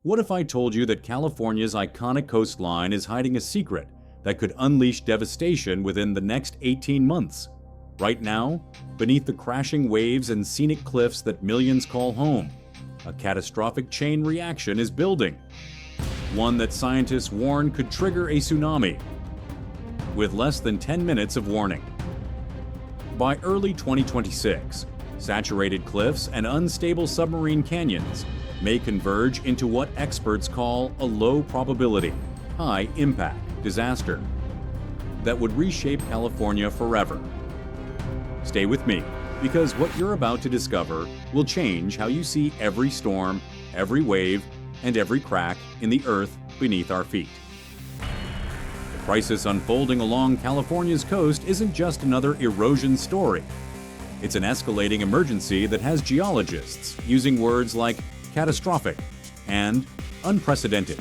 What if I told you that California's iconic coastline is hiding a secret that could unleash devastation within the next 18 months? Right now, beneath the crashing waves and scenic cliffs that millions call home, a catastrophic chain reaction is building. One that scientists warn could trigger a tsunami, with less than 10 minutes of warning. By early 2026, saturated cliffs and unstable submarine canyons may converge into what experts call a low-probability, high-impact disaster that would reshape California forever. Stay with me, because what you're about to discover will change how you see every storm, every wave, and every crack in the earth beneath our feet. The crisis unfolding along California's coast isn't just another erosion story. It's an escalating emergency that has geologists using words like catastrophic and unprecedented.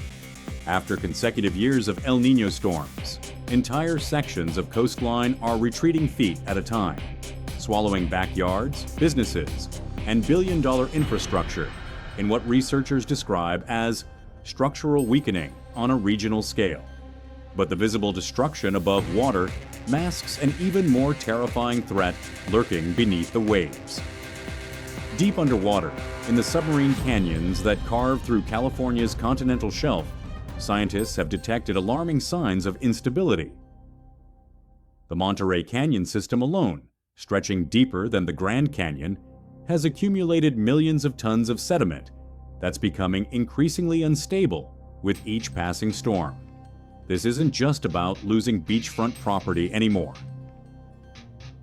After consecutive years of El Niño storms, entire sections of coastline are retreating feet at a time, swallowing backyards, businesses, and billion-dollar infrastructure in what researchers describe as structural weakening on a regional scale. But the visible destruction above water masks an even more terrifying threat lurking beneath the waves. Deep underwater, in the submarine canyons that carve through California's continental shelf, scientists have detected alarming signs of instability. The Monterey Canyon system alone, stretching deeper than the Grand Canyon, has accumulated millions of tons of sediment that's becoming increasingly unstable with each passing storm. This isn't just about losing beachfront property anymore.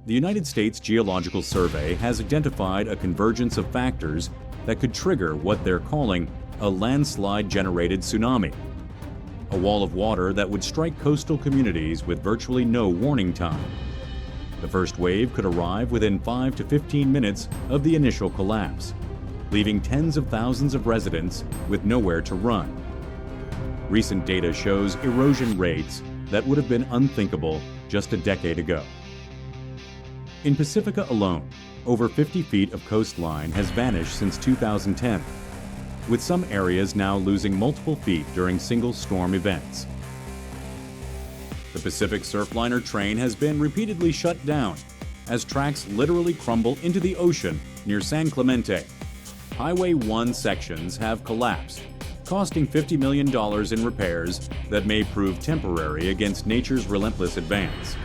The United States Geological Survey has identified a convergence of factors that could trigger what they're calling a landslide-generated tsunami, a wall of water that would strike coastal communities with virtually no warning time. The first wave could arrive within 5 to 15 minutes of the initial collapse, leaving tens of thousands of residents with nowhere to run. Recent data shows erosion rates that would have been unthinkable just a decade ago. In Pacifica alone, over 50 feet of coastline has vanished since 2010, with some areas now losing multiple feet during single storm events. The Pacific Surfliner train has been repeatedly shut down as tracks literally crumble into the ocean near San Clemente. Highway 1 sections have collapsed, costing $50 million in repairs that may prove temporary against nature's relentless advance.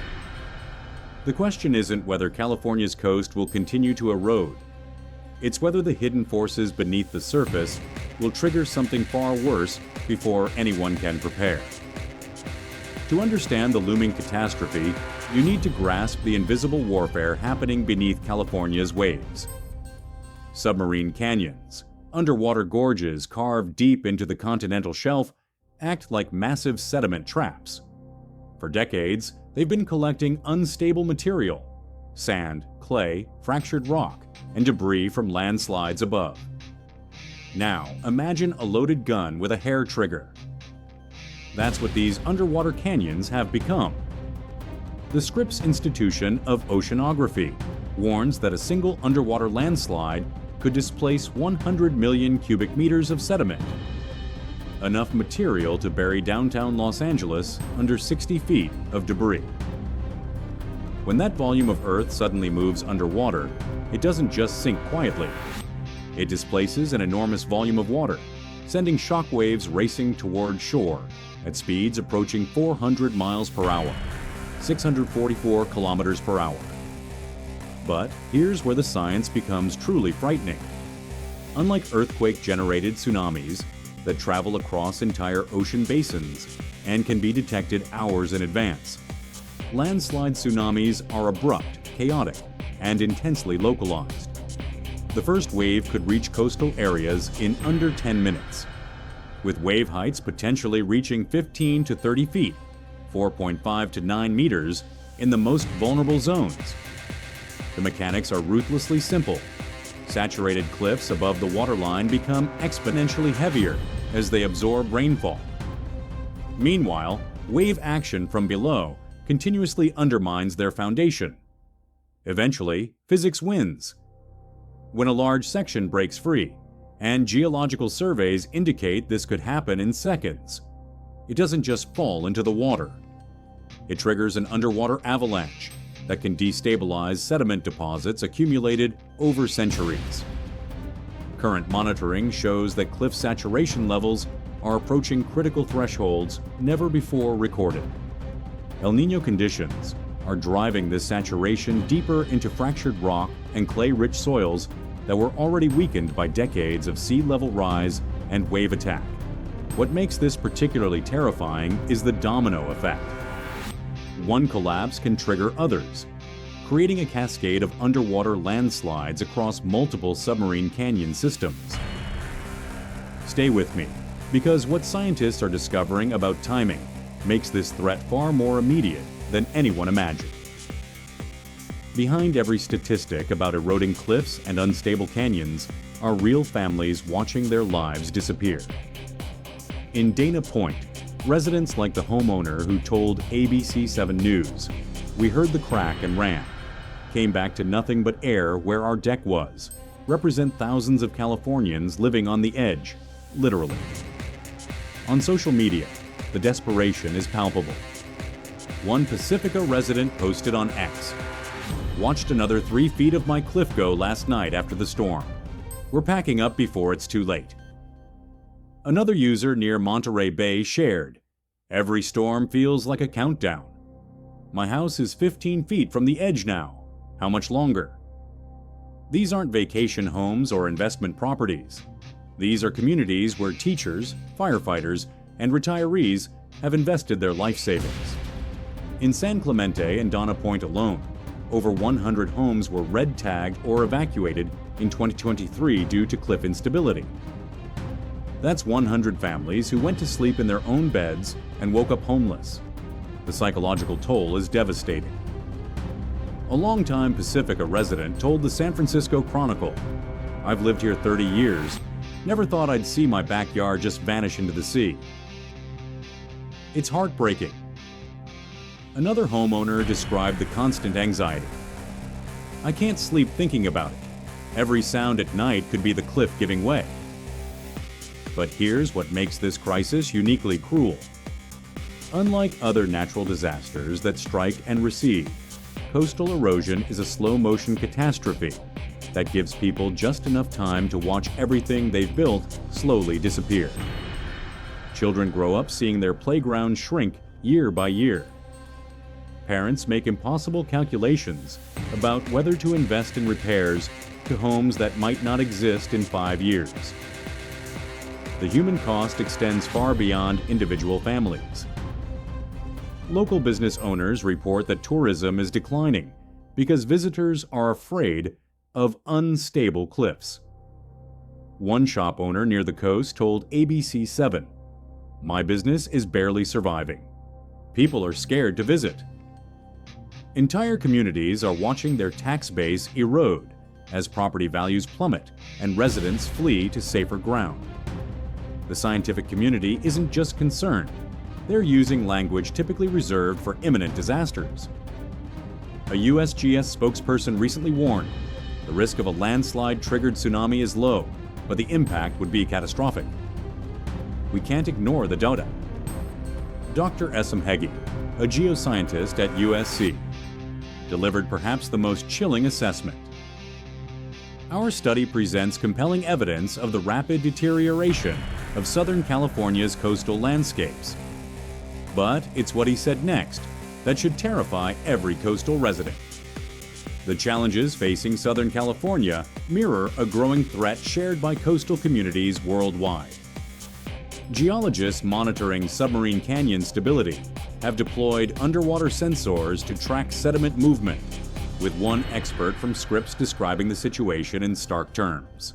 The question isn't whether California's coast will continue to erode. It's whether the hidden forces beneath the surface will trigger something far worse before anyone can prepare. To understand the looming catastrophe, you need to grasp the invisible warfare happening beneath California's waves. Submarine canyons, underwater gorges carved deep into the continental shelf, act like massive sediment traps. For decades, they've been collecting unstable material: sand, clay, fractured rock, and debris from landslides above. Now, imagine a loaded gun with a hair trigger. That's what these underwater canyons have become. The Scripps Institution of Oceanography warns that a single underwater landslide could displace 100 million cubic meters of sediment, enough material to bury downtown Los Angeles under 60 feet of debris. When that volume of Earth suddenly moves underwater, it doesn't just sink quietly. It displaces an enormous volume of water, sending shock waves racing toward shore at speeds approaching 400 miles per hour, 644 kilometers per hour. But here's where the science becomes truly frightening. Unlike earthquake-generated tsunamis that travel across entire ocean basins and can be detected hours in advance, landslide tsunamis are abrupt, chaotic, and intensely localized. The first wave could reach coastal areas in under 10 minutes, with wave heights potentially reaching 15 to 30 feet, 4.5 to 9 meters, in the most vulnerable zones. The mechanics are ruthlessly simple. Saturated cliffs above the waterline become exponentially heavier as they absorb rainfall. Meanwhile, wave action from below continuously undermines their foundation. Eventually, physics wins. When a large section breaks free, and geological surveys indicate this could happen in seconds. It doesn't just fall into the water. It triggers an underwater avalanche that can destabilize sediment deposits accumulated over centuries. Current monitoring shows that cliff saturation levels are approaching critical thresholds never before recorded. El Niño conditions are driving this saturation deeper into fractured rock and clay-rich soils that were already weakened by decades of sea level rise and wave attack. What makes this particularly terrifying is the domino effect. One collapse can trigger others, creating a cascade of underwater landslides across multiple submarine canyon systems. Stay with me, because what scientists are discovering about timing makes this threat far more immediate than anyone imagined. Behind every statistic about eroding cliffs and unstable canyons are real families watching their lives disappear. In Dana Point, residents like the homeowner who told ABC7 News, "We heard the crack and ran. Came back to nothing but air where our deck was," represent thousands of Californians living on the edge, literally. On social media, the desperation is palpable. One Pacifica resident posted on X, "Watched another 3 feet of my cliff go last night after the storm. We're packing up before it's too late." Another user near Monterey Bay shared, "Every storm feels like a countdown. My house is 15 feet from the edge now. How much longer?" These aren't vacation homes or investment properties. These are communities where teachers, firefighters, and retirees have invested their life savings. In San Clemente and Dana Point alone, over 100 homes were red tagged or evacuated in 2023 due to cliff instability. That's 100 families who went to sleep in their own beds and woke up homeless. The psychological toll is devastating. A longtime Pacifica resident told the San Francisco Chronicle, "I've lived here 30 years. Never thought I'd see my backyard just vanish into the sea." It's heartbreaking. Another homeowner described the constant anxiety. "I can't sleep thinking about it. Every sound at night could be the cliff giving way." But here's what makes this crisis uniquely cruel. Unlike other natural disasters that strike and recede, coastal erosion is a slow-motion catastrophe that gives people just enough time to watch everything they've built slowly disappear. Children grow up seeing their playground shrink year by year. Parents make impossible calculations about whether to invest in repairs to homes that might not exist in 5 years. The human cost extends far beyond individual families. Local business owners report that tourism is declining because visitors are afraid of unstable cliffs. One shop owner near the coast told ABC7, "My business is barely surviving. People are scared to visit." Entire communities are watching their tax base erode as property values plummet and residents flee to safer ground. The scientific community isn't just concerned, they're using language typically reserved for imminent disasters. A USGS spokesperson recently warned, "The risk of a landslide-triggered tsunami is low, but the impact would be catastrophic." We can't ignore the data. Dr. Essam Heggie, a geoscientist at USC, delivered perhaps the most chilling assessment. Our study presents compelling evidence of the rapid deterioration of Southern California's coastal landscapes. But it's what he said next that should terrify every coastal resident. The challenges facing Southern California mirror a growing threat shared by coastal communities worldwide. Geologists monitoring submarine canyon stability have deployed underwater sensors to track sediment movement, with one expert from Scripps describing the situation in stark terms.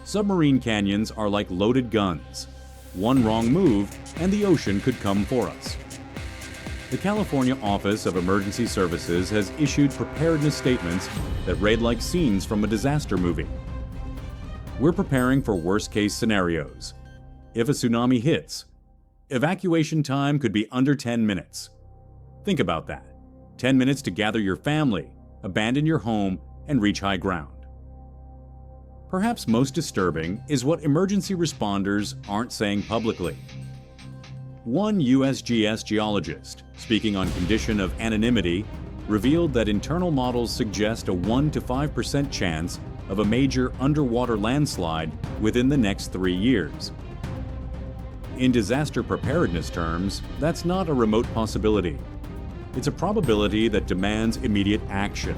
Submarine canyons are like loaded guns. One wrong move and the ocean could come for us. The California Office of Emergency Services has issued preparedness statements that read like scenes from a disaster movie. We're preparing for worst-case scenarios. If a tsunami hits, evacuation time could be under 10 minutes. Think about that. 10 minutes to gather your family, abandon your home, and reach high ground. Perhaps most disturbing is what emergency responders aren't saying publicly. One USGS geologist, speaking on condition of anonymity, revealed that internal models suggest a 1 to 5% chance of a major underwater landslide within the next 3 years. In disaster preparedness terms, that's not a remote possibility. It's a probability that demands immediate action.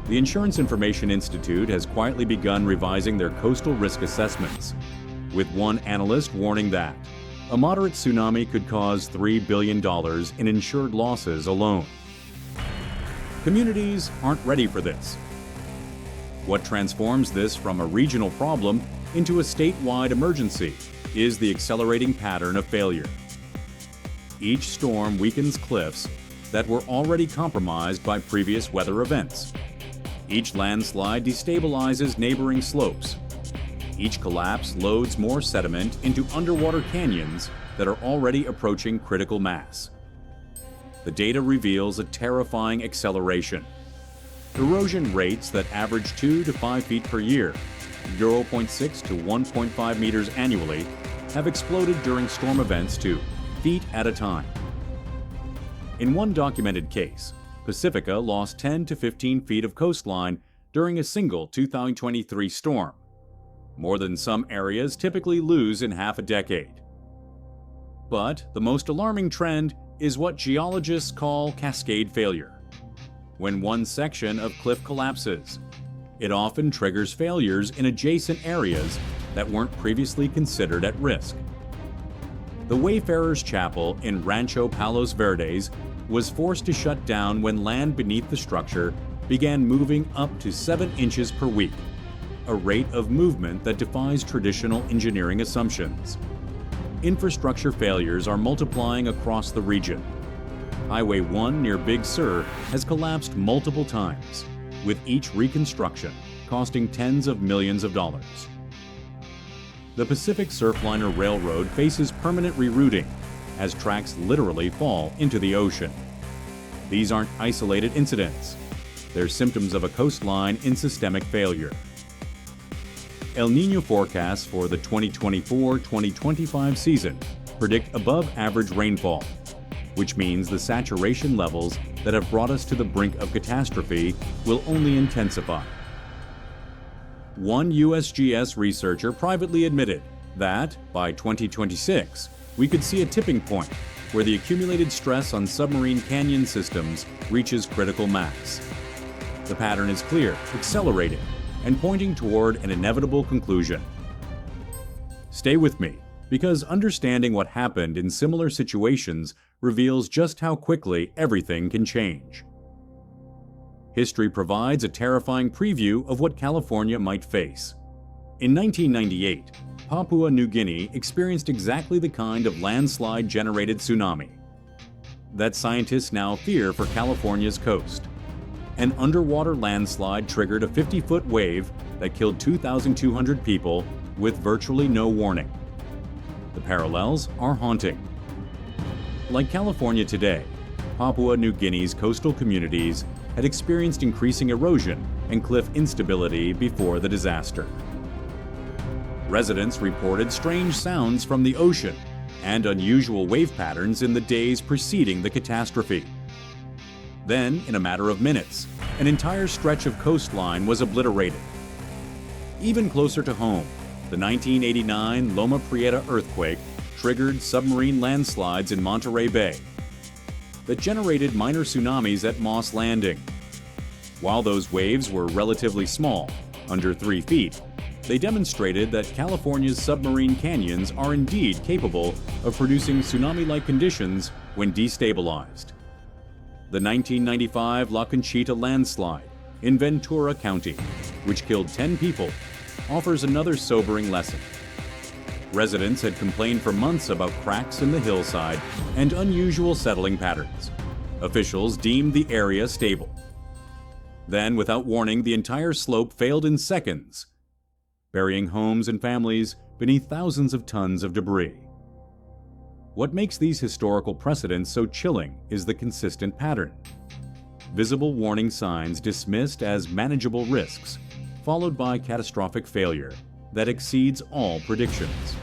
The Insurance Information Institute has quietly begun revising their coastal risk assessments, with one analyst warning that a moderate tsunami could cause $3 billion in insured losses alone. Communities aren't ready for this. What transforms this from a regional problem into a statewide emergency is the accelerating pattern of failure. Each storm weakens cliffs that were already compromised by previous weather events. Each landslide destabilizes neighboring slopes. Each collapse loads more sediment into underwater canyons that are already approaching critical mass. The data reveals a terrifying acceleration. Erosion rates that average 2 to 5 feet per year, 0.6 to 1.5 meters annually, have exploded during storm events to feet at a time. In one documented case, Pacifica lost 10 to 15 feet of coastline during a single 2023 storm, more than some areas typically lose in half a decade. But the most alarming trend is what geologists call cascade failure. When one section of cliff collapses, it often triggers failures in adjacent areas that weren't previously considered at risk. The Wayfarers Chapel in Rancho Palos Verdes was forced to shut down when land beneath the structure began moving up to 7 inches per week, a rate of movement that defies traditional engineering assumptions. Infrastructure failures are multiplying across the region. Highway 1 near Big Sur has collapsed multiple times, with each reconstruction costing tens of millions of dollars. The Pacific Surfliner Railroad faces permanent rerouting as tracks literally fall into the ocean. These aren't isolated incidents. They're symptoms of a coastline in systemic failure. El Niño forecasts for the 2024-2025 season predict above-average rainfall, which means the saturation levels that have brought us to the brink of catastrophe will only intensify. One USGS researcher privately admitted that, by 2026, we could see a tipping point where the accumulated stress on submarine canyon systems reaches critical mass. The pattern is clear, accelerating, and pointing toward an inevitable conclusion. Stay with me, because understanding what happened in similar situations reveals just how quickly everything can change. History provides a terrifying preview of what California might face. In 1998, Papua New Guinea experienced exactly the kind of landslide-generated tsunami that scientists now fear for California's coast. An underwater landslide triggered a 50-foot wave that killed 2,200 people with virtually no warning. The parallels are haunting. Like California today, Papua New Guinea's coastal communities had experienced increasing erosion and cliff instability before the disaster. Residents reported strange sounds from the ocean and unusual wave patterns in the days preceding the catastrophe. Then, in a matter of minutes, an entire stretch of coastline was obliterated. Even closer to home, the 1989 Loma Prieta earthquake triggered submarine landslides in Monterey Bay that generated minor tsunamis at Moss Landing. While those waves were relatively small, under 3 feet, they demonstrated that California's submarine canyons are indeed capable of producing tsunami-like conditions when destabilized. The 1995 La Conchita landslide in Ventura County, which killed 10 people, offers another sobering lesson. Residents had complained for months about cracks in the hillside and unusual settling patterns. Officials deemed the area stable. Then, without warning, the entire slope failed in seconds, burying homes and families beneath thousands of tons of debris. What makes these historical precedents so chilling is the consistent pattern. Visible warning signs dismissed as manageable risks, followed by catastrophic failure that exceeds all predictions.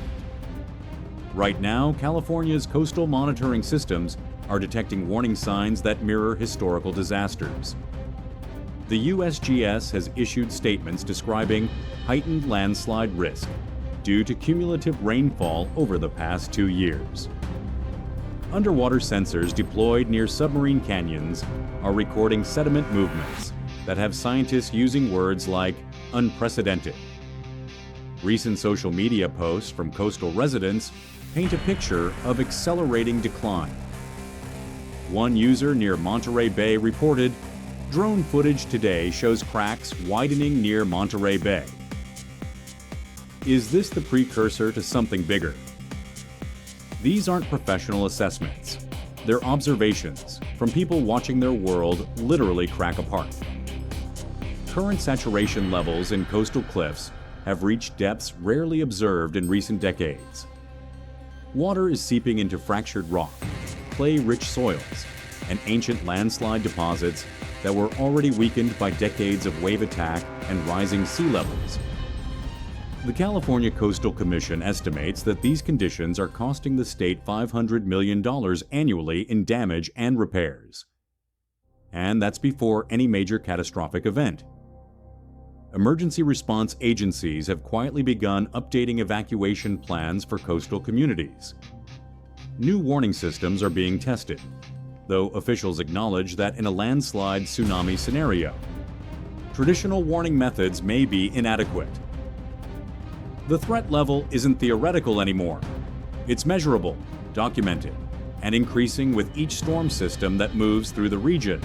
Right now, California's coastal monitoring systems are detecting warning signs that mirror historical disasters. The USGS has issued statements describing heightened landslide risk due to cumulative rainfall over the past 2 years. Underwater sensors deployed near submarine canyons are recording sediment movements that have scientists using words like unprecedented. Recent social media posts from coastal residents paint a picture of accelerating decline. One user near Monterey Bay reported, "Drone footage today shows cracks widening near Monterey Bay." Is this the precursor to something bigger? These aren't professional assessments. They're observations from people watching their world literally crack apart. Current saturation levels in coastal cliffs have reached depths rarely observed in recent decades. Water is seeping into fractured rock, clay-rich soils, and ancient landslide deposits that were already weakened by decades of wave attack and rising sea levels. The California Coastal Commission estimates that these conditions are costing the state $500 million annually in damage and repairs. And that's before any major catastrophic event. Emergency response agencies have quietly begun updating evacuation plans for coastal communities. New warning systems are being tested, though officials acknowledge that in a landslide tsunami scenario, traditional warning methods may be inadequate. The threat level isn't theoretical anymore. It's measurable, documented, and increasing with each storm system that moves through the region.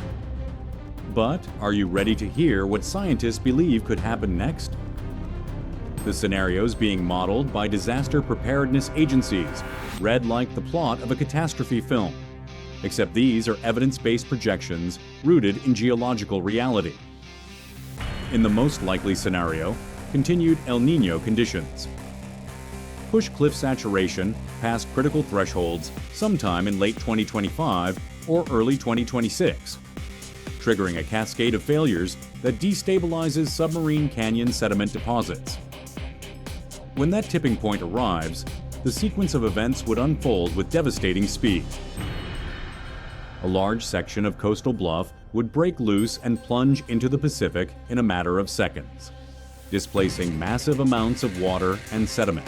But are you ready to hear what scientists believe could happen next? The scenarios being modeled by disaster preparedness agencies read like the plot of a catastrophe film, except these are evidence-based projections rooted in geological reality. In the most likely scenario, continued El Niño conditions. Push cliff saturation past critical thresholds sometime in late 2025 or early 2026, triggering a cascade of failures that destabilizes submarine canyon sediment deposits. When that tipping point arrives, the sequence of events would unfold with devastating speed. A large section of coastal bluff would break loose and plunge into the Pacific in a matter of seconds, displacing massive amounts of water and sediment.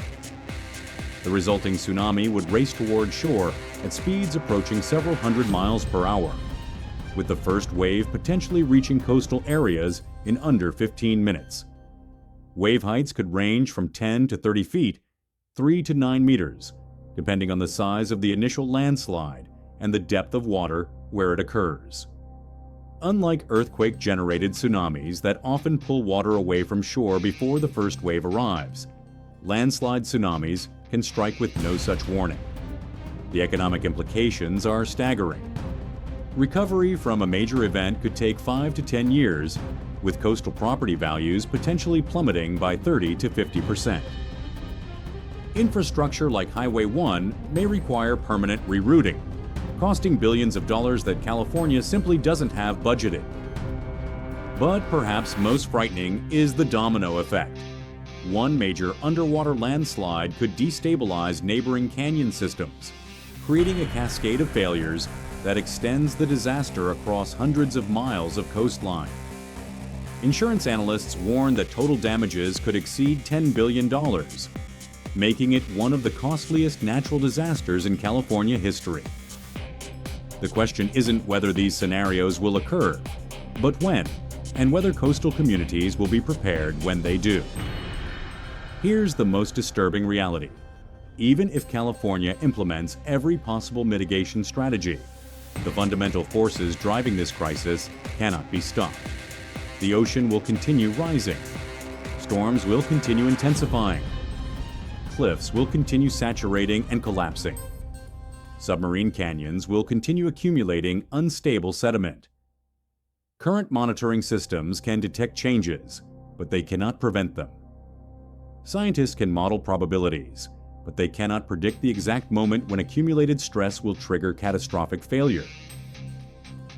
The resulting tsunami would race toward shore at speeds approaching several hundred miles per hour, with the first wave potentially reaching coastal areas in under 15 minutes. Wave heights could range from 10 to 30 feet, 3 to 9 meters, depending on the size of the initial landslide and the depth of water where it occurs. Unlike earthquake-generated tsunamis that often pull water away from shore before the first wave arrives, landslide tsunamis can strike with no such warning. The economic implications are staggering. Recovery from a major event could take 5 to 10 years, with coastal property values potentially plummeting by 30 to 50%. Infrastructure like Highway 1 may require permanent rerouting, costing billions of dollars that California simply doesn't have budgeted. But perhaps most frightening is the domino effect. One major underwater landslide could destabilize neighboring canyon systems, creating a cascade of failures that extends the disaster across hundreds of miles of coastline. Insurance analysts warn that total damages could exceed $10 billion, making it one of the costliest natural disasters in California history. The question isn't whether these scenarios will occur, but when, and whether coastal communities will be prepared when they do. Here's the most disturbing reality. Even if California implements every possible mitigation strategy, the fundamental forces driving this crisis cannot be stopped. The ocean will continue rising. Storms will continue intensifying. Cliffs will continue saturating and collapsing. Submarine canyons will continue accumulating unstable sediment. Current monitoring systems can detect changes, but they cannot prevent them. Scientists can model probabilities, but they cannot predict the exact moment when accumulated stress will trigger catastrophic failure.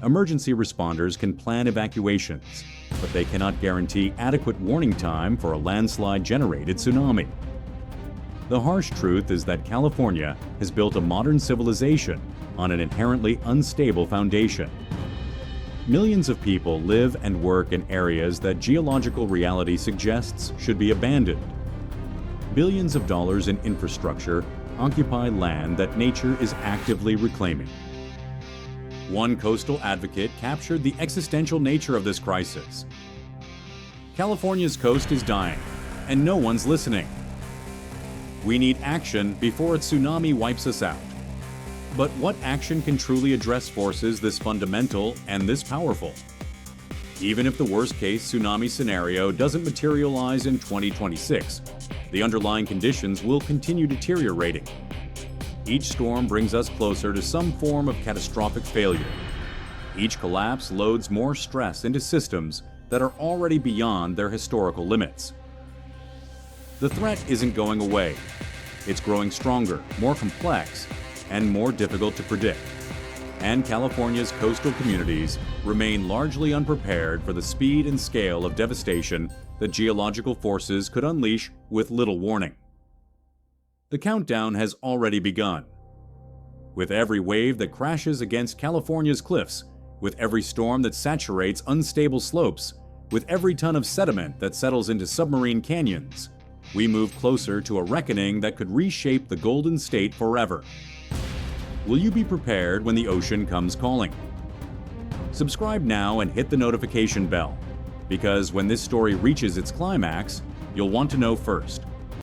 Emergency responders can plan evacuations, but they cannot guarantee adequate warning time for a landslide-generated tsunami. The harsh truth is that California has built a modern civilization on an inherently unstable foundation. Millions of people live and work in areas that geological reality suggests should be abandoned. Billions of dollars in infrastructure occupy land that nature is actively reclaiming. One coastal advocate captured the existential nature of this crisis. California's coast is dying, and no one's listening. We need action before a tsunami wipes us out. But what action can truly address forces this fundamental and this powerful? Even if the worst-case tsunami scenario doesn't materialize in 2026, the underlying conditions will continue deteriorating. Each storm brings us closer to some form of catastrophic failure. Each collapse loads more stress into systems that are already beyond their historical limits. The threat isn't going away. It's growing stronger, more complex, and more difficult to predict. And California's coastal communities remain largely unprepared for the speed and scale of devastation that geological forces could unleash with little warning. The countdown has already begun. With every wave that crashes against California's cliffs, with every storm that saturates unstable slopes, with every ton of sediment that settles into submarine canyons, we move closer to a reckoning that could reshape the Golden State forever. Will you be prepared when the ocean comes calling? Subscribe now and hit the notification bell, because when this story reaches its climax, you'll want to know first.